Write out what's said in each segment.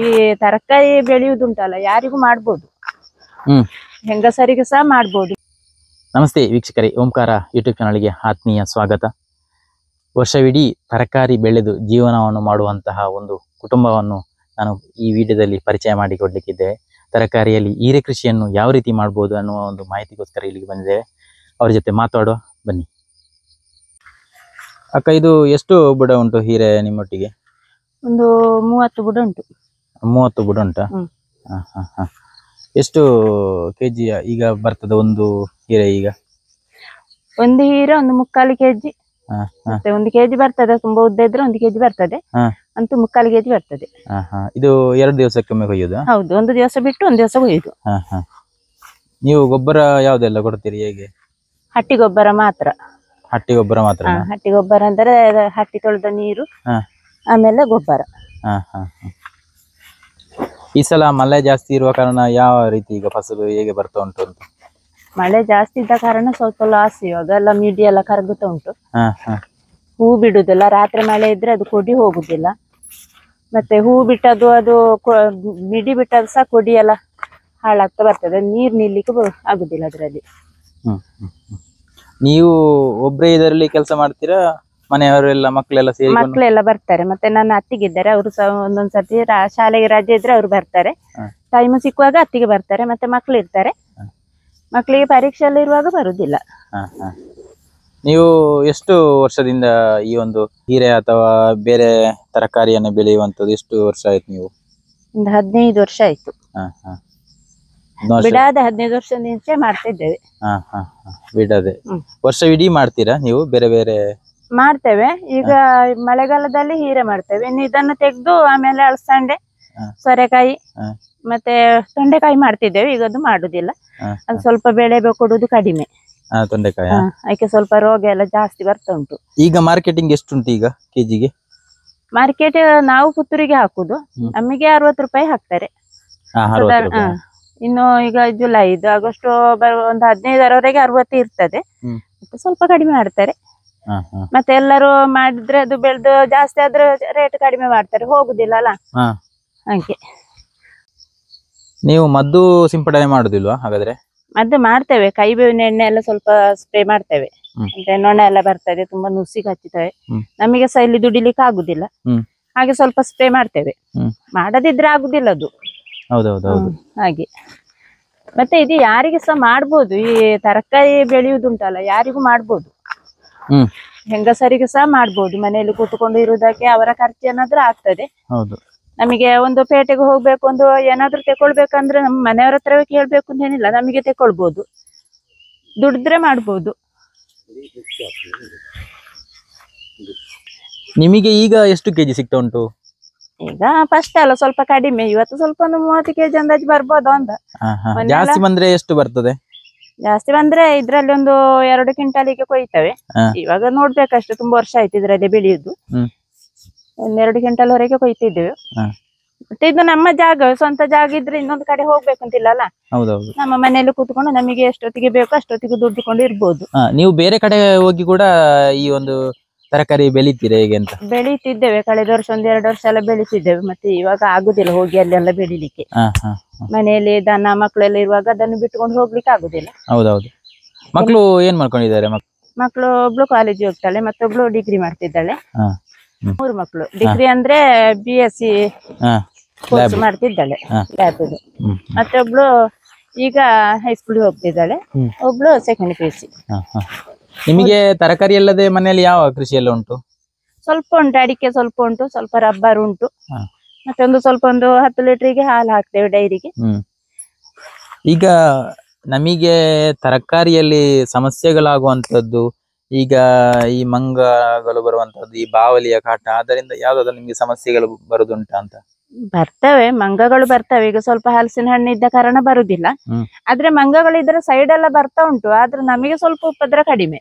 ಈ ತರಕಾರಿ ಬೆಳೆಯುವುದುಂಟಲ್ಲ ಯಾರಿಗೂ ಮಾಡ್ಬೋದು, ಹೆಂಗಸರಿಗೆ ಸಹ ಮಾಡ್ಬೋದು. ನಮಸ್ತೆ ವೀಕ್ಷಕರೇ, ಓಂಕಾರ ಯೂಟ್ಯೂಬ್ ಚಾನಲ್ಗೆ ಆತ್ಮೀಯ ಸ್ವಾಗತ. ವರ್ಷವಿಡೀ ತರಕಾರಿ ಬೆಳೆದು ಜೀವನವನ್ನು ಮಾಡುವಂತಹ ಒಂದು ಕುಟುಂಬವನ್ನು ನಾನು ಈ ವಿಡಿಯೋದಲ್ಲಿ ಪರಿಚಯ ಮಾಡಿಕೊಡ್ಲಿಕ್ಕಿದ್ದೇವೆ. ತರಕಾರಿಯಲ್ಲಿ ಹೀರೆ ಕೃಷಿಯನ್ನು ಯಾವ ರೀತಿ ಮಾಡ್ಬೋದು ಅನ್ನುವ ಒಂದು ಮಾಹಿತಿಗೋಸ್ಕರ ಇಲ್ಲಿಗೆ ಬಂದಿದ್ದೇವೆ. ಅವ್ರ ಜೊತೆ ಮಾತಾಡುವ, ಬನ್ನಿ. ಅಕ್ಕ, ಇದು ಎಷ್ಟು ಬುಡ ಉಂಟು ಹೀರೆ ನಿಮ್ಮೊಟ್ಟಿಗೆ? ಒಂದು 30 ಬುಡ ಉಂಟು. 30 ಬುಡ ಉಂಟಾ? ಎಷ್ಟು ಕೆಜಿ ಈಗ ಬರ್ತದೆ ಒಂದು ಹೀರೆ? ಈಗ ಒಂದು ಹೀರೆ ಒಂದು 3/4 ಕೆಜಿ, ಮತ್ತೆ 1 ಕೆಜಿ ಬರ್ತದೆ. ತುಂಬಾ ಉದ್ದ ಇದ್ರೆ 1 ಕೆಜಿ ಬರ್ತದೆ, ಅಂತೂ 3/4 ಕೆಜಿ ಬರ್ತದೆ. ಇದು 2 ದಿವಸಕ್ಕೊಮ್ಮೆ ಕೊಯ್ಯೋದು? ಹೌದು, 1 ದಿವಸ ಬಿಟ್ಟು 1 ದಿವಸ ಕೊಯ್ಯೋದು. ನೀವು ಗೊಬ್ಬರ ಯಾವ್ದೆಲ್ಲ ಕೊಡ್ತೀರಿ? ಹೇಗೆ? ಹಟ್ಟಿ ಗೊಬ್ಬರ ಮಾತ್ರ. ಹಟ್ಟಿ ಗೊಬ್ಬರ ಮಾತ್ರ? ಹಟ್ಟಿ ಗೊಬ್ಬರ ಅಂದ್ರೆ ಹಟ್ಟಿ ತೊಳೆದ ನೀರು, ಆಮೇಲೆ ಗೊಬ್ಬರ. ಈ ಸಲ ಮಳೆ ಜಾಸ್ತಿ ಇರುವ ಕಾರಣ ಯಾವ ರೀತಿ ಈಗ ಫಸಲು ಹೇಗೆ ಬರ್ತಾ ಉಂಟು ಅಂತ? ಮಳೆ ಜಾಸ್ತಿ ಇದ್ದ ಕಾರಣ ಸ್ವಲ್ಪ ಲಾಸ್. ಇವಾಗೆಲ್ಲ ಮಿಡಿ ಎಲ್ಲ ಕರಗುತ್ತಾ ಉಂಟು, ಹೂ ಬಿಡುದಿಲ್ಲ. ರಾತ್ರಿ ಮಳೆ ಇದ್ರೆ ಅದು ಕೊಡಿ ಹೋಗುದಿಲ್ಲ. ಮತ್ತೆ ಹೂ ಬಿಟ್ಟದ್ದು ಅದು ಮಿಡಿ ಬಿಟ್ಟದ್ದು ಸಹ ಕೊಡಿ ಎಲ್ಲ ಹಾಳಾಗ್ತಾ ಬರ್ತದೆ. ನೀರ್ ನಿಲ್ಲಿಕ್ಕೆ ಆಗುದಿಲ್ಲ ಅದರಲ್ಲಿ. ನೀವು ಒಬ್ರೇ ಇದರಲ್ಲಿ ಕೆಲಸ ಮಾಡ್ತೀರಾ? ಮನೆಯವರೆಲ್ಲ ಮಕ್ಕಳೆಲ್ಲ ಸೇರಿ? ಮಕ್ಕಳೆಲ್ಲ ಬರ್ತಾರೆ. ಮತ್ತೆ ನನ್ನ ಅತ್ತಿಗಿದ್ದಾರೆ, ಅವರು ಸಹ ಒಂದೊಂದ್ ಸರ್ತಿ ಶಾಲೆಗೆ ರಜೆ ಇದ್ರೆ ಅವ್ರು ಬರ್ತಾರೆ. ಟೈಮ್ ಸಿಕ್ಕುವಾಗ ಅತ್ತಿಗೆ ಬರ್ತಾರೆ. ಮತ್ತೆ ಮಕ್ಳು ಇರ್ತಾರೆ, ಮಕ್ಕಳಿಗೆ ಪರೀಕ್ಷೆ ಎಲ್ಲ ಇರುವಾಗ ಬರುದಿಲ್ಲ. ನೀವು ಎಷ್ಟು ವರ್ಷದಿಂದ ಈ ಒಂದು ಹೀರೆ ಅಥವಾ ಬೇರೆ ತರಕಾರಿಯನ್ನು ಬೆಳೆಯುವಂತದ್ದು ಎಷ್ಟು ವರ್ಷ ಆಯ್ತು ನೀವು? ಒಂದು 15 ವರ್ಷ ಆಯ್ತು. ಬಿಡಾದ 15 ವರ್ಷದ ಮುಂಚೆ ಮಾಡ್ತಾ ಇದ್ದೇವೆ. ಬಿಡದೆ ವರ್ಷವಿಡೀ ಮಾಡ್ತೀರಾ ನೀವು? ಬೇರೆ ಬೇರೆ ಮಾಡ್ತೇವೆ. ಈಗ ಮಳೆಗಾಲದಲ್ಲಿ ಹೀರೆ ಮಾಡ್ತೇವೆ. ಇನ್ನು ಇದನ್ನು ತೆಗೆದು ಆಮೇಲೆ ಅಳಸಂಡೆ, ಸೋರೆಕಾಯಿ ಮತ್ತೆ ತೊಂಡೆಕಾಯಿ ಮಾಡ್ತಿದ್ದೇವೆ. ಈಗ ಅದು ಮಾಡುದಿಲ್ಲ, ಅದು ಸ್ವಲ್ಪ ಬೆಳೆ ಕೊಡುದು ಕಡಿಮೆ. ತೊಂಡೆಕಾಯಿ ಅದಕ್ಕೆ ಸ್ವಲ್ಪ ರೋಗ ಎಲ್ಲ ಜಾಸ್ತಿ ಬರ್ತಾ ಉಂಟು. ಈಗ ಮಾರ್ಕೆಟಿಂಗ್ ಎಷ್ಟುಂಟು ಈಗ ಕೆಜಿಗೆ? ಮಾರ್ಕೆಟ್ ನಾವು ಪುತ್ತೂರಿಗೆ ಹಾಕುದು, ನಮಗೆ 60 ರೂಪಾಯಿ ಹಾಕ್ತಾರೆ. ಇನ್ನು ಈಗ ಜುಲೈ ಇದು ಆಗಸ್ಟ್ ಒಂದು 15ರವರೆಗೆ 60 ಇರ್ತದೆ. ಸ್ವಲ್ಪ ಕಡಿಮೆ ಮಾಡ್ತಾರೆ. ಮತ್ತೆ ಎಲ್ಲರೂ ಮಾಡಿದ್ರೆ ಅದು ಬೆಳೆದು ಜಾಸ್ತಿ ಆದ್ರೆ ರೇಟ್ ಕಡಿಮೆ ಮಾಡ್ತಾರೆ, ಹೋಗುದಿಲ್ಲ ಅಲ್ಲ ಹಾಗೆ. ನೀವು ಮದ್ದು ಸಿಂಪಡಣೆ ಮಾಡುದಿಲ್ವಾ ಹಾಗಾದ್ರೆ? ಮದ್ದು ಮಾಡ್ತೇವೆ. ಕೈ ಬೇವಿನ ಎಣ್ಣೆ ಎಲ್ಲ ಸ್ವಲ್ಪ ಸ್ಪ್ರೇ ಮಾಡ್ತೇವೆ. ಅಂದ್ರೆ ನೊಣ ಎಲ್ಲ ಬರ್ತದೆ, ತುಂಬಾ ನುಸಿ ಕಚ್ಚುತ್ತವೆ. ನಮಗೆ ಸಹ ಇಲ್ಲಿ ದುಡಿಲಿಕ್ಕೆ ಆಗುದಿಲ್ಲ, ಹಾಗೆ ಸ್ವಲ್ಪ ಸ್ಪ್ರೇ ಮಾಡ್ತೇವೆ. ಮಾಡದಿದ್ರೆ ಆಗುದಿಲ್ಲ ಅದು. ಹಾಗೆ. ಮತ್ತೆ ಇದು ಯಾರಿಗೆ ಸಹ ಮಾಡ್ಬೋದು. ಈ ತರಕಾರಿ ಬೆಳೆಯುವುದುಂಟಲ್ಲ ಯಾರಿಗೂ ಮಾಡ್ಬೋದು, ಹೆಂಗಸರಿಗೆ ಸಹ ಮಾಡ್ಬೋದು. ಮನೆಯಲ್ಲಿ ಕೂತ್ಕೊಂಡು ಇರುವುದಕ್ಕೆ ಅವರ ಖರ್ಚು ಏನಾದ್ರೂ ಆಗ್ತದೆ. ನಮಗೆ ಒಂದು ಪೇಟೆಗೆ ಹೋಗ್ಬೇಕು, ಒಂದು ಏನಾದ್ರೂ ತಕೊಳ್ಬೇಕಂದ್ರೆ ನಮ್ಮ ಮನೆಯವರ ಹತ್ರವೇ ಕೇಳ್ಬೇಕು ಅಂತ ಏನಿಲ್ಲ, ನಮಗೆ ತಕೊಳ್ಬೋದು. ದುಡಿದ್ರೆ ಮಾಡ್ಬೋದು. ನಿಮಗೆ ಈಗ ಎಷ್ಟು ಕೆಜಿ ಸಿಗ್ತಾ ಉಂಟು? ಈಗ ಫಸ್ಟ್ ಅಲ್ಲ, ಸ್ವಲ್ಪ ಕಡಿಮೆ. ಇವತ್ತು ಸ್ವಲ್ಪ ಒಂದು 30 ಕೆಜಿ ಅಂದಾಜು ಬರ್ಬೋದು ಅಂತ. ಜಾಸ್ತಿ ಬಂದ್ರೆ ಎಷ್ಟು ಬರ್ತದೆ? ಜಾಸ್ತಿ ಬಂದ್ರೆ ಇದ್ರಲ್ಲಿ ಒಂದು 2 ಕ್ವಿಂಟಾಲಿಗೆ ಕೊಯ್ತೇವೆ. ಇವಾಗ ನೋಡ್ಬೇಕಷ್ಟೆ, ತುಂಬಾ ವರ್ಷ ಆಯ್ತು ಇದ್ರಲ್ಲಿ ಬೆಳೆಯುದು. 1-2 ಕ್ವಿಂಟಲ್ ವರೆಗೆ ಕೊಯ್ತಿದ್ದೇವೆ. ಮತ್ತೆ ಇದು ನಮ್ಮ ಜಾಗ, ಸ್ವಂತ ಜಾಗ ಇದ್ರೆ ಇನ್ನೊಂದು ಕಡೆ ಹೋಗ್ಬೇಕಂತಿಲ್ಲ ಅಲ್ಲ. ನಮ್ಮ ಮನೆಯಲ್ಲಿ ಕೂತ್ಕೊಂಡು ನಮಗೆ ಎಷ್ಟೊತ್ತಿಗೆ ಬೇಕು ಅಷ್ಟೊತ್ತಿಗೆ ದುಡ್ಡುಕೊಂಡು ಇರ್ಬೋದು. ನೀವು ಬೇರೆ ಕಡೆ ಹೋಗಿ ಕೂಡ ಈ ಒಂದು ತರಕಾರಿ ಬೆಳಿತೀರಾ ಹೇಗೆ ಅಂತ? ಬೆಳೀತಿದ್ದೇವೆ. ಕಳೆದ ವರ್ಷ 1-2 ವರ್ಷ ಎಲ್ಲ ಬೆಳೀತಿದ್ದೇವೆ. ಮತ್ತೆ ಇವಾಗ ಆಗುದಿಲ್ಲ ಹೋಗಿ ಅಲ್ಲೆಲ್ಲ ಬೆಳಿಲಿಕ್ಕೆ. ಮನೆಯಲ್ಲಿ ದನ ಮಕ್ಕಳೆಲ್ಲ ಇರುವಾಗ ಅದನ್ನು ಬಿಟ್ಟುಕೊಂಡು ಹೋಗ್ಲಿಕ್ಕೆ ಆಗುದಿಲ್ಲ. ಹೌದೌದು. ಮಕ್ಕಳು ಏನ್ ಮಾಡ್ಕೊಂಡಿದ್ದಾರೆ? ಮಕ್ಕಳು ಒಬ್ಳು ಕಾಲೇಜಿಗೆ ಹೋಗ್ತಾಳೆ, ಮತ್ತೊಬ್ಳು ಡಿಗ್ರಿ ಮಾಡ್ತಿದ್ದಾಳೆ. 3 ಮಕ್ಕಳು. ಡಿಗ್ರಿ ಅಂದ್ರೆ BSc ಕೋರ್ಸ್ ಮಾಡ್ತಿದ್ದಾಳೆ, ಲ್ಯಾಬ್. ಮತ್ತೆ ಒಬ್ಳು ಈಗ ಹೈಸ್ಕೂಲ್ ಹೋಗ್ತಿದ್ದಾಳೆ, ಒಬ್ಳು ಸೆಕೆಂಡ್ PUC. ನಿಮಗೆ ತರಕಾರಿ ಅಲ್ಲದೆ ಮನೆಯಲ್ಲಿ ಯಾವ ಕೃಷಿ ಎಲ್ಲ ಉಂಟು? ಸ್ವಲ್ಪ ಉಂಟು, ಅಡಿಕೆ ಸ್ವಲ್ಪ ಉಂಟು, ಸ್ವಲ್ಪ ರಬ್ಬರ್ ಉಂಟು. ಮತ್ತೆ ಸ್ವಲ್ಪ ಒಂದು 10 ಲೀಟರ್ಗೆ ಹಾಲು ಹಾಕ್ತೇವೆ ಡೈರಿಗೆ. ಈಗ ನಮಗೆ ತರಕಾರಿಯಲ್ಲಿ ಸಮಸ್ಯೆಗಳಾಗುವಂತದ್ದು, ಈಗ ಈ ಮಂಗಗಳು ಬರುವಂತದ್ದು, ಈ ಬಾವಲಿಯ ಕಾಟ, ಅದರಿಂದ ಯಾವ್ದಾದ್ರು ನಿಮ್ಗೆ ಸಮಸ್ಯೆಗಳು ಬರುದುಂಟಾ ಅಂತ? ಬರ್ತವೆ, ಮಂಗಗಳು ಬರ್ತವೆ. ಈಗ ಸ್ವಲ್ಪ ಹಲಸಿನ ಹಣ್ಣು ಇದ್ದ ಕಾರಣ ಬರುದಿಲ್ಲ. ಆದ್ರೆ ಮಂಗಗಳು ಇದ್ರೆ ಸೈಡ್ ಎಲ್ಲ ಬರ್ತಾ ಉಂಟು. ಆದ್ರೆ ನಮಗೆ ಸ್ವಲ್ಪ ಉಪದ್ರ ಕಡಿಮೆ.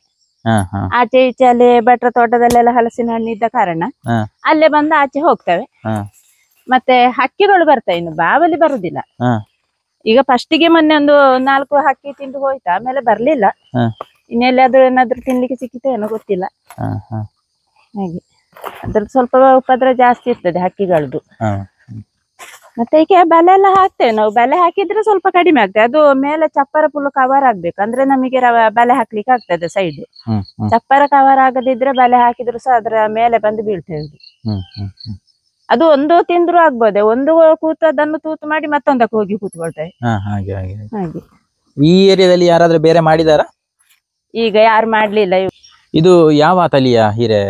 ಆಚೆ ಈಚೆ ಅಲ್ಲಿ ಭಟ್ರ ತೋಟದಲ್ಲೆಲ್ಲ ಹಲಸಿನ ಹಣ್ಣು ಇದ್ದ ಕಾರಣ ಅಲ್ಲೇ ಬಂದು ಆಚೆ ಹೋಗ್ತವೆ. ಮತ್ತೆ ಹಕ್ಕಿಗಳು ಬರ್ತವೆ, ಇನ್ನು ಬಾವಲಿ ಬರುದಿಲ್ಲ. ಈಗ ಫಸ್ಟಿಗೆ ಮೊನ್ನೆ ಒಂದು 4 ಹಕ್ಕಿ ತಿಂದು ಹೋಯ್ತು, ಆಮೇಲೆ ಬರ್ಲಿಲ್ಲ. ಇನ್ನೆಲ್ಲಾದ್ರೂ ಏನಾದ್ರೂ ತಿನ್ಲಿಕ್ಕೆ ಸಿಕ್ಕಿತ ಏನೋ ಗೊತ್ತಿಲ್ಲ. ಹಾಗೆ ಅದ್ರದ್ದು ಸ್ವಲ್ಪ ಉಪದ್ರ ಜಾಸ್ತಿ ಇರ್ತದೆ ಹಕ್ಕಿಗಳದ್ದು. ಮತ್ತೆ ಈಗ ಬಲೆ ಎಲ್ಲ ಹಾಕ್ತೇವೆ ನಾವು. ಬಲೆ ಹಾಕಿದ್ರೆ ಸ್ವಲ್ಪ ಕಡಿಮೆ ಆಗ್ತದೆ. ಅದು ಮೇಲೆ ಚಪ್ಪರ ಫುಲ್ ಕವರ್ ಆಗ್ಬೇಕು, ಅಂದ್ರೆ ನಮಗೆ ಬಲೆ ಹಾಕ್ಲಿಕ್ಕೆ ಆಗ್ತದೆ ಸೈಡ್. ಚಪ್ಪರ ಕವರ್ ಆಗದಿದ್ರೆ ಬಲೆ ಹಾಕಿದ್ರು ಸಹ ಅದ್ರ ಮೇಲೆ ಬಂದು ಬೀಳ್ತೇವೆ. ಅದು ಒಂದು ತಿಂದ್ರು ಆಗ್ಬೋದೆ, ಒಂದು ಕೂತದನ್ನು ತೂತು ಮಾಡಿ ಮತ್ತೊಂದಕ್ಕೆ ಹೋಗಿ ಕೂತ್ಕೊಳ್ತೇವೆ. ಹಾಗೆ ಹಾಗೆ. ಈ ಏರಿಯಾದಲ್ಲಿ ಯಾರಾದ್ರೂ ಬೇರೆ ಮಾಡಿದಾರ? ಈಗ ಯಾರು ಮಾಡ್ಲಿಲ್ಲ. ಇದು ಯಾವ ತಳಿಯ ಹೀರೆ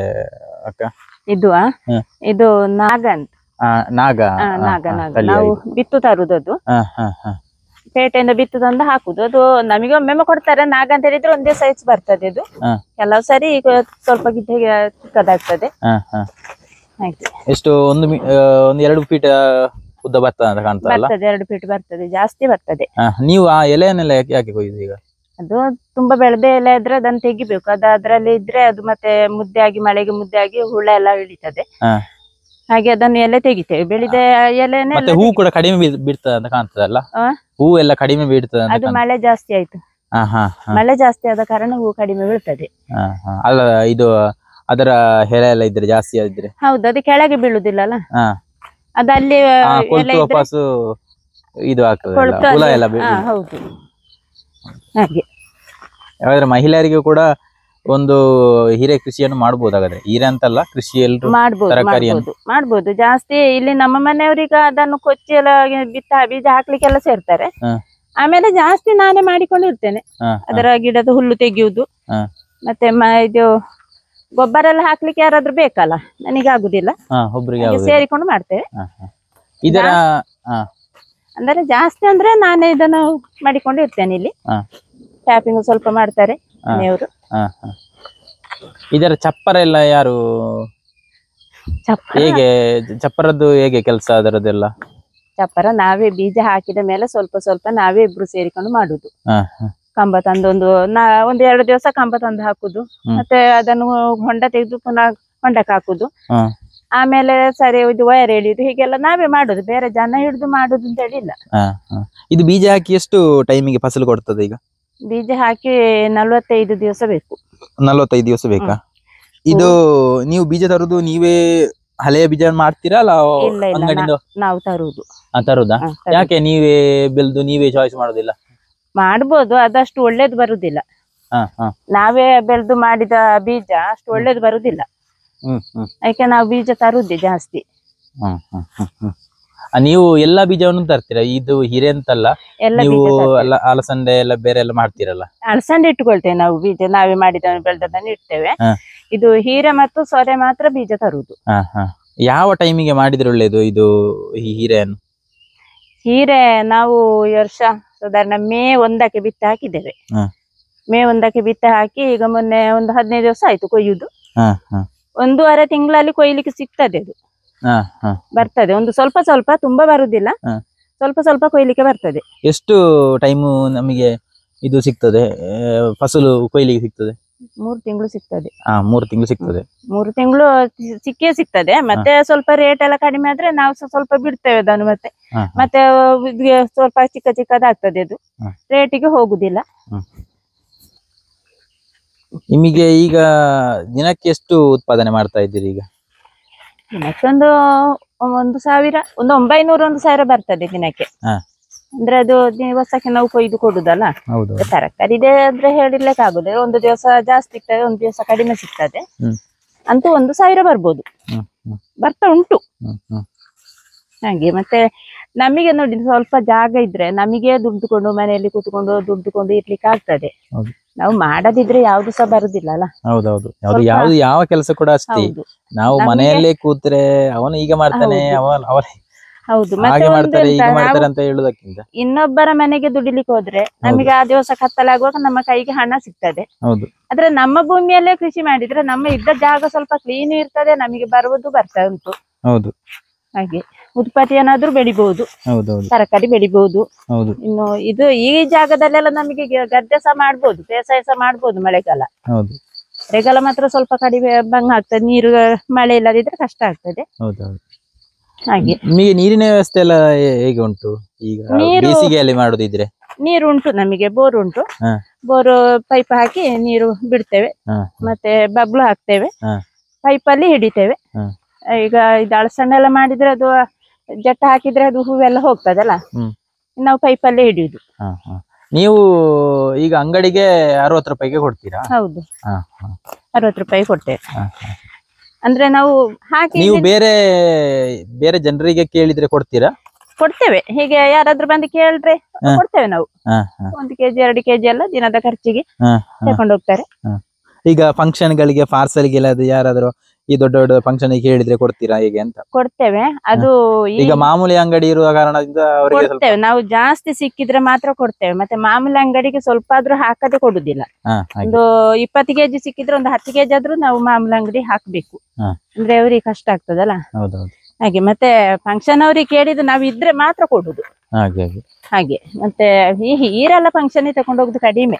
ಅಕ್ಕ? ಇದು ನಾಗ ಅಂತ. ನಾಗ. ನಾವು ಬಿತ್ತು ತರುದದು, ಪೇಟೆಯಿಂದ ಬಿತ್ತು ತಂದು ಹಾಕುದು. ಅದು ನಮಗೆ ಒಮ್ಮೆ ಕೊಡ್ತಾರೆ. ನಾಗ ಅಂತ ಹೇಳಿದ್ರೆ ಒಂದೇ ಸೈಜ್ ಬರ್ತದೆ. ಇದು ಕೆಲವು ಸರಿ ಈಗ ಸ್ವಲ್ಪ ಚಿಕ್ಕದಾಗ್ತದೆ. ಎಷ್ಟು ಒಂದು 2 ಫೀಟ್ ಉದ್ದ ಬರ್ತದೆ ಅಂತ ಕಾಣ್ತದಲ್ಲ? 2 ಫೀಟ್ ಬರ್ತದೆ, ಜಾಸ್ತಿ ಬರ್ತದೆ. ನೀವು ಆ ಎಲೆಯನ್ನೆಲ್ಲ ಯಾಕೆ ಕೊಯ್ಯುದು ಈಗ? ಅದು ತುಂಬಾ ಬೆಳೆದ ಎಲೆ ಇದ್ರೆ ಅದನ್ನ ತೆಗಿಬೇಕು. ಅದು ಅದ್ರಲ್ಲಿ ಇದ್ರೆ ಅದು ಮತ್ತೆ ಮುದ್ದೆ ಆಗಿ, ಮಳೆಗೆ ಮುದ್ದೆ ಆಗಿ ಹುಳ ಎಲ್ಲ ಇಳಿತದೆ. ಹಾಗೆ ಅದನ್ನು ಎಲೆ ತೆಗಿತೇವೆ. ಬೆಳೆದ ಎಲೆನೇ. ಹೂ ಕೂಡ ಕಡಿಮೆ ಬಿಡ್ತದೆ ಅಂತ ಕಾಣ್ತದಲ್ಲ? ಹೂ ಎಲ್ಲ ಕಡಿಮೆ ಬಿಡ್ತದೆ. ಅದು ಮಳೆ ಜಾಸ್ತಿ ಆಯ್ತು. ಮಳೆ ಜಾಸ್ತಿ ಆದ ಕಾರಣ ಹೂ ಕಡಿಮೆ ಬೀಳ್ತದೆ. ಅಲ್ಲ, ಇದು ಅದರ ಎಲೆ ಎಲ್ಲ ಇದ್ರೆ ಜಾಸ್ತಿ ಆದ್ರೆ? ಹೌದು, ಅದು ಕೆಳಗೆ ಬೀಳುದಿಲ್ಲ ಅಲ್ಲ, ಅದಲ್ಲಿ ವಾಪಸ್ ಇದು ಆಗ್ತದೆ. ಹೌದು, ಹಾಗೆ. ಯಾಕಂದ್ರೆ ಮಹಿಳೆಯರಿಗೂ ಕೂಡ ಒಂದು ಹೀರೆ ಕೃಷಿಯನ್ನು ಮಾಡಬಹುದಾಗದೆ. ಹೀರೆ ಅಂತಲ್ಲ, ಕೃಷಿ ಎಲ್ಲರೂ ಮಾಡ್ಬೋದು. ಜಾಸ್ತಿ ಇಲ್ಲಿ ನಮ್ಮ ಮನೆಯವರೀಗ ಅದನ್ನು ಕೊಚ್ಚಿ ಎಲ್ಲ ಬೀಜ ಹಾಕ್ಲಿಕ್ಕೆಲ್ಲ ಸೇರ್ತಾರೆ. ಆಮೇಲೆ ಜಾಸ್ತಿ ನಾನೇ ಮಾಡಿಕೊಂಡಿರ್ತೇನೆ. ಅದರ ಗಿಡದ ಹುಲ್ಲು ತೆಗೆಯುವುದು, ಮತ್ತೆ ಇದು ಗೊಬ್ಬರ ಎಲ್ಲ ಹಾಕ್ಲಿಕ್ಕೆ ಯಾರಾದ್ರೂ ಬೇಕಲ್ಲ, ನನಗೆ ಆಗುದಿಲ್ಲ, ಸೇರಿಕೊಂಡು ಮಾಡ್ತೇವೆ. ಇದರ ಅಂದ್ರೆ ಜಾಸ್ತಿ ಅಂದ್ರೆ ನಾನೇ ಇದನ್ನು ಮಾಡಿಕೊಂಡಿರ್ತೇನೆ. ಇಲ್ಲಿ ಟ್ಯಾಪಿಂಗ್ ಸ್ವಲ್ಪ ಮಾಡ್ತಾರೆ ಮನೆಯವರು. ಇದರ ಚಪ್ಪರ ಎಲ್ಲ ಯಾರು, ಚಪ್ಪರದ್ದು ಹೇಗೆ ಕೆಲಸ ಅದರದೆಲ್ಲ? ಚಪ್ಪರ ನಾವೇ ಬೀಜ ಹಾಕಿದ ಮೇಲೆ ಸ್ವಲ್ಪ ಸ್ವಲ್ಪ ನಾವೇ ಇಬ್ರು ಸೇರಿಕೊಂಡು ಮಾಡುದು. ಕಂಬ ತಂದು ಒಂದು 2 ದಿವಸ ಕಂಬ ತಂದು ಹಾಕುದು, ಮತ್ತೆ ಅದನ್ನು ಹೊಂಡ ತೆಗೆದು ಪುನಃ ಹೊಂಡಕ್ಕೆ ಹಾಕುದು. ಆಮೇಲೆ ಸರಿ ಇದು ವಯರ್ ಎಳಿಯುದು, ಹೀಗೆಲ್ಲ ನಾವೇ ಮಾಡುದು. ಬೇರೆ ಜನ ಹಿಡಿದು ಮಾಡುದು ಅಂತ ಹೇಳಿಲ್ಲ. ಇದು ಬೀಜ ಹಾಕಿ ಎಷ್ಟು ಟೈಮಿಗೆ ಫಸಲು ಕೊಡ್ತದೆ? ಈಗ ಬೀಜ ಹಾಕಿ 45 ದಿವಸ ಬೇಕು. 45 ದಿವಸ ಬೇಕಾ? ಇದು ನೀವು ಬೀಜ ತರುದು ನೀವೇ ಹಳೆಯ ಬೀಜ ಮಾಡ್ತೀರಾ ಅಲ್ಲ ಅಂಗಡಿಯಿಂದ? ನಾವು ತರುದು. ತರುದಾ? ಯಾಕೆ ನೀವೇ ಬೆಳೆದು ನೀವೇ ಚಾಯ್ಸ್ ಮಾಡುದಿಲ್ಲ? ಮಾಡ್ಬೋದು, ಅದಷ್ಟು ಒಳ್ಳೇದು ಬರುದಿಲ್ಲ. ನಾವೇ ಬೆಳೆದು ಮಾಡಿದ ಬೀಜ ಅಷ್ಟು ಒಳ್ಳೇದು ಬರುದಿಲ್ಲ. ಯಾಕೆ ನಾವು ಬೀಜ ತರುದೇ ಜಾಸ್ತಿ. ನೀವು ಎಲ್ಲಾ ಬೀಜವನ್ನು ತರ್ತೀರಾ? ಇದು ಹೀರೆ ಅಂತಲ್ಲ, ನೀವು ಅಲಸಂದೆ ಎಲ್ಲ ಬೇರೆ ಎಲ್ಲ ಮಾಡ್ತೀರಲ್ಲ? ಅಲಸಂದೆ ಇಟ್ಕೊಳ್ತೇವೆ ನಾವು. ಬೀಜ ನಾವೇ ಮಾಡಿದ ಬೆಳೆದದನ್ನು ಇಡ್ತೇವೆ. ಇದು ಹೀರೆ ಮತ್ತು ಸೊರೆ ಮಾತ್ರ ಬೀಜ ತರುವುದು. ಯಾವ ಟೈಮಿಗೆ ಮಾಡಿದ್ರೆ ಒಳ್ಳೇದು ಇದು ಹೀರೆಯನ್ನು? ಹೀರೆ ನಾವು ಈ ವರ್ಷ ಸಾಧಾರಣ ಮೇ 1ಕ್ಕೆ ಬಿತ್ತ ಹಾಕಿದ್ದೇವೆ. ಮೇ 1ಕ್ಕೆ ಬಿತ್ತ ಹಾಕಿ ಈಗ ಮೊನ್ನೆ ಒಂದು 15 ದಿವಸ ಆಯ್ತು ಕೊಯ್ಯುದು. 1.5 ತಿಂಗಳಲ್ಲಿ ಕೊಯ್ಲಿಕ್ಕೆ ಸಿಗ್ತದೆ. ಅದು ಬರ್ತದೆ, ಒಂದು ಸ್ವಲ್ಪ ಸ್ವಲ್ಪ, ತುಂಬಾ ಬರುದಿಲ್ಲ, ಸ್ವಲ್ಪ ಸ್ವಲ್ಪ ಕೊಯ್ಲಿಕ್ಕೆ ಬರ್ತದೆ. ಎಷ್ಟು ಟೈಮು ನಮಗೆ ಇದು ಸಿಗ್ತದೆ, ಫಸಲು ಕೊಯ್ಲಿಗೆ ಸಿಗ್ತದೆ? 3 ತಿಂಗಳು ಸಿಗ್ತದೆ. 3 ತಿಂಗಳು ಸಿಗ್ತದೆ. 3 ತಿಂಗಳು ಸಿಕ್ಕೇ ಸಿಗ್ತದೆ. ಮತ್ತೆ ಸ್ವಲ್ಪ ರೇಟ್ ಎಲ್ಲ ಕಡಿಮೆ ಆದ್ರೆ ನಾವು ಸ್ವಲ್ಪ ಬಿಡ್ತೇವೆ ಅದನ್ನು. ಮತ್ತೆ ಸ್ವಲ್ಪ ಚಿಕ್ಕದಾಗ್ತದೆ, ಅದು ರೇಟಿಗೆ ಹೋಗುದಿಲ್ಲ. ನಿಮಗೆ ಈಗ ದಿನಕ್ಕೆ ಎಷ್ಟು ಉತ್ಪಾದನೆ ಮಾಡ್ತಾ ಇದ್ದೀರಿ? ಈಗ ದಿನಕ್ಕೆ ಒಂದು 1,000, ಒಂದು 900, 1,000 ಬರ್ತದೆ ದಿನಕ್ಕೆ. ಅಂದ್ರೆ ಅದು ದಿವಸಕ್ಕೆ ನಾವು ಕೊಯ್ದು ಕೊಡುದಲ್ಲ. ತರಕಾರಿ ಇದೆ ಅಂದ್ರೆ ಹೇಳಿರ್ಲಿಕ್ಕೆ ಆಗುದು. ಒಂದು ದಿವಸ ಜಾಸ್ತಿ ಸಿಗ್ತದೆ, ಒಂದು ದಿವಸ ಕಡಿಮೆ ಸಿಗ್ತದೆ. ಅಂತೂ 1,000 ಬರ್ಬೋದು, ಬರ್ತಾ ಉಂಟು ಹಾಗೆ. ಮತ್ತೆ ನಮಗೆ ನೋಡಿ ಸ್ವಲ್ಪ ಜಾಗ ಇದ್ರೆ ನಮಗೆ ದುಡ್ದುಕೊಂಡು ಮನೆಯಲ್ಲಿ ಕೂತ್ಕೊಂಡು ದುಡ್ದುಕೊಂಡು ಇರ್ಲಿಕ್ಕೆ ಆಗ್ತದೆ. ನಾವು ಮಾಡದಿದ್ರೆ ಯಾವ್ದು ಸಹ ಬರುದಿಲ್ಲ ಅಲ್ಲ. ಹೌದೌದು, ಯಾವ ಕೆಲಸ ಕೂಡ ಅಷ್ಟೇ. ನಾವು ಮನೆಯಲ್ಲೇ ಕೂತ್ರೆ ಅವನು ಈಗ ಮಾಡ್ತಾನೆ, ಹೌದು, ಹಾಗೆ ಮಾಡ್ತಾರೆ ಈಗ ಮಾಡ್ತಾರೆ ಅಂತ ಹೇಳುದಕ್ಕಿಂತ ಇನ್ನೊಬ್ಬರ ಮನೆಗೆ ದುಡಿಲಿಕ್ಕೆ ಹೋದ್ರೆ ನಮಗೆ ಆ ದಿವಸ ಕತ್ತಲಾಗುವಾಗ ನಮ್ಮ ಕೈಗೆ ಹಣ ಸಿಗ್ತದೆ. ಆದ್ರೆ ನಮ್ಮ ಭೂಮಿಯಲ್ಲೇ ಕೃಷಿ ಮಾಡಿದ್ರೆ ನಮ್ಮ ಇದ್ದ ಜಾಗ ಸ್ವಲ್ಪ ಕ್ಲೀನ್ ಇರ್ತದೆ, ನಮಗೆ ಬರುವುದು ಬರ್ತಾ ಉಂಟು. ಹಾಗೆ ಉತ್ಪತ್ತಿ ಏನಾದ್ರೂ ಬೆಳಿಬಹುದು, ತರಕಾರಿ ಬೆಳಿಬಹುದು. ಇನ್ನು ಇದು ಈ ಜಾಗದಲ್ಲೆಲ್ಲ ನಮಗೆ ಗದ್ದೆ ಸಹ ಮಾಡ್ಬೋದು, ಬೇಸಾಯ ಸಹ ಮಾಡ್ಬೋದು. ಮಳೆಗಾಲ ಮಾತ್ರ ಸ್ವಲ್ಪ ಕಡಿಮೆ ಭಂಗ ಆಗ್ತದೆ, ನೀರು ಮಳೆ ಇಲ್ಲದಿದ್ರೆ ಕಷ್ಟ ಆಗ್ತದೆ. ಹಾಗೆ ನಿಮಗೆ ನೀರಿನ ವ್ಯವಸ್ಥೆ ಎಲ್ಲ ಹೇಗೆ ಉಂಟು? ಈಗ ಬೇಸಿಗೆಯಲ್ಲಿ ಮಾಡುದಿದ್ರೆ ನೀರು ಉಂಟು, ನಮಗೆ ಬೋರ್ ಉಂಟು. ಬೋರ್ ಪೈಪ್ ಹಾಕಿ ನೀರು ಬಿಡ್ತೇವೆ, ಮತ್ತೆ ಬಬ್ಲು ಹಾಕ್ತೇವೆ, ಪೈಪ್ ಅಲ್ಲಿ ಹಿಡಿತೇವೆ. ಈಗ ಇದು ಅಳಸಂಡೆ ಎಲ್ಲ ಮಾಡಿದ್ರೆ ಅದು ಜಟ್ಟ ಹಾಕಿದ್ರೆ ಅದು ಹೂವೆಲ್ಲ ಹೋಗ್ತದಲ್ಲ, ನಾವು ಪೈಪಲ್ಲೇ ಹಿಡಿಯುದು. ನೀವು ಈಗ ಅಂಗಡಿಗೆ 60 ರೂಪಾಯಿಗೆ ಕೊಡ್ತೀರಾ? ಹೌದು, 60 ರೂಪಾಯಿ ಕೊಡ್ತೇವೆ. ಅಂದ್ರೆ ನಾವು ಹಾಕಿ ನೀವು ಬೇರೆ ಜನರಿಗೆ ಕೇಳಿದ್ರೆ ಕೊಡ್ತೀರಾ? ಕೊಡ್ತೇವೆ. ಹೀಗೆ ಯಾರಾದ್ರೂ ಬಂದು ಕೇಳಿದ್ರೆ ಕೊಡ್ತೇವೆ ನಾವು. 1 kg 2 kg ಎಲ್ಲ ದಿನದ ಖರ್ಚಿಗೆ ತಕೊಂಡು ಹೋಗ್ತಾರೆ. ಈಗ ಫಂಕ್ಷನ್ ಗಳಿಗೆ ಪಾರ್ಸಲ್ ಗೆ ಯಾರಾದ್ರೂ ಈ ದೊಡ್ಡ ದೊಡ್ಡ ಫಂಕ್ಷನ್ ಹೇಳಿದ್ರೆ ಕೊಡ್ತೀರಾ ಹೇಗೆ ಅಂತ? ಕೊಡ್ತೇವೆ. ಅದು ಈಗ ಮಾಮೂಲಿ ಅಂಗಡಿ ಇರುವ ಕಾರಣದಿಂದ ಅವರಿಗೆ ಕೊಡ್ತೇವೆ. ನಾವು ಜಾಸ್ತಿ ಸಿಕ್ಕಿದ್ರೆ ಮಾತ್ರ ಕೊಡ್ತೇವೆ. ಮತ್ತೆ ಮಾಮೂಲಿ ಅಂಗಡಿಗೆ ಸ್ವಲ್ಪ ಆದ್ರೂ ಹಾಕದೆ ಕೊಡುದಿಲ್ಲ. ಒಂದು 20 kg ಸಿಕ್ಕಿದ್ರೆ ಒಂದು 10 kg ಆದ್ರೂ ನಾವು ಮಾಮೂಲಿ ಅಂಗಡಿ ಹಾಕ್ಬೇಕು. ಅಂದ್ರೆ ಅವ್ರಿಗೆ ಕಷ್ಟ ಆಗ್ತದಲ್ಲ. ಹಾಗೆ ಮತ್ತೆ ಫಂಕ್ಷನ್ ಅವ್ರಿಗೆ ಕೇಳಿದ್ರೆ ನಾವು ಇದ್ರೆ ಮಾತ್ರ ಕೊಡುದು. ಹಾಗೆ ಮತ್ತೆ ಈರೆಲ್ಲ ಫಂಕ್ಷನ್ ತಕೊಂಡು ಹೋಗುದು ಕಡಿಮೆ.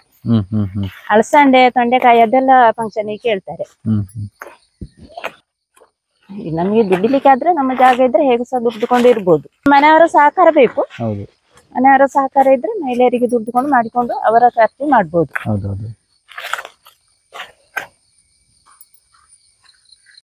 ಅಳಸಂಡೆ, ತೊಂಡೆಕಾಯಿ ಅದೆಲ್ಲ ಫಂಕ್ಷನ್ ಕೇಳ್ತಾರೆ. ನಮಗೆ ದುಡಿಲಿಕ್ಕೆ ಆದ್ರೆ ನಮ್ಮ ಜಾಗ ಇದ್ರೆ ಹೇಗೆ ಸಹ ದುಡ್ದುಕೊಂಡು ಇರ್ಬೋದು. ಮನೆಯವರ ಸಹಕಾರ ಬೇಕು. ಮನೆಯವರ ಸಹಕಾರ ಇದ್ರೆ ಮಹಿಳೆಯರಿಗೆ ದುಡ್ದುಕೊಂಡು ಮಾಡಿಕೊಂಡು ಅವರ ಖರ್ಚು ಮಾಡ್ಬೋದು.